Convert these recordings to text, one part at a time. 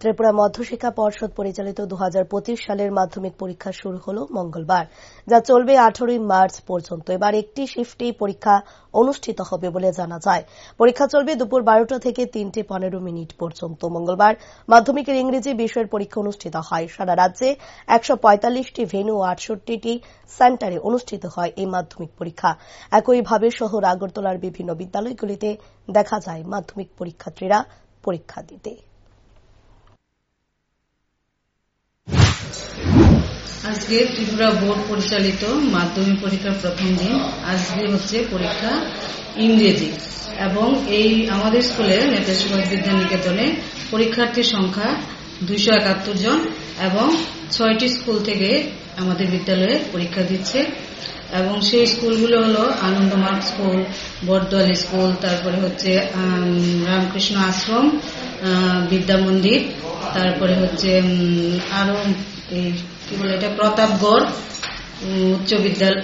ত্রিপুরা মধ্যশিক্ষা পর্ষদ পরিচালিত 2025 সালের মাধ্যমিক পরীক্ষা শুরু হল মঙ্গলবার, যা চলবে 18 মার্চ পর্যন্ত। এবার একটি শিফটে পরীক্ষা অনুষ্ঠিত হবে বলে জানা যায়। পরীক্ষা চলবে দুপুর 12টা থেকে 3:15 পর্যন্ত। মঙ্গলবার মাধ্যমিকের ইংরেজি বিষয়ের পরীক্ষা অনুষ্ঠিত হয়। সারা রাজ্যে 145টি ভেন্যু ও 68টি সেন্টারে অনুষ্ঠিত হয় এই মাধ্যমিক পরীক্ষা। একইভাবে শহর আগরতলার বিভিন্ন বিদ্যালয়গুলিতে দেখা যায় মাধ্যমিক পরীক্ষার্থীরা পরীক্ষা দিতে। আজকে ত্রিপুরা বোর্ড পরিচালিত মাধ্যমিক পরীক্ষার প্রথম দিন। আজকে হচ্ছে পরীক্ষা ইংরেজি এবং এই আমাদের স্কুলে নেতাজি সুভাষ বিদ্যা নিকেতনে পরীক্ষার্থীর সংখ্যা 271 জন এবং 6টি স্কুল থেকে আমাদের বিদ্যালয়ে পরীক্ষা দিচ্ছে এবং সেই স্কুলগুলো হলো আনন্দমার্গ স্কুল, বরদোয়ালি স্কুল, তারপরে হচ্ছে রামকৃষ্ণ আশ্রম, বিদ্যা মন্দির, তারপরে হচ্ছে আরো এই কি বলে এটা প্রতাপগড় উচ্চ বিদ্যালয়,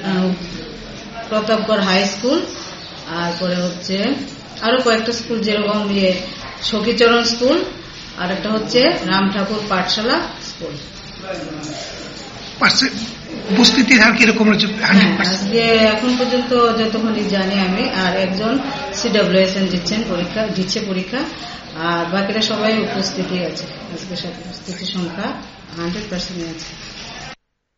প্রতাপগড় হাই স্কুল, তারপরে হচ্ছে আরো কয়েকটা স্কুল যেরকম সখীচরণ স্কুল, আর একটা হচ্ছে রাম ঠাকুর পাঠশালা স্কুল। উপস্থিতির হার কিরকম রয়েছে? আজকে এখন পর্যন্ত যতক্ষণ জানি আমি, আর একজন CWSN দিচ্ছে পরীক্ষা, আর বাকিরা সবাই উপস্থিতি আছে। আজকে সব উপস্থিতির সংখ্যা 100% আছে।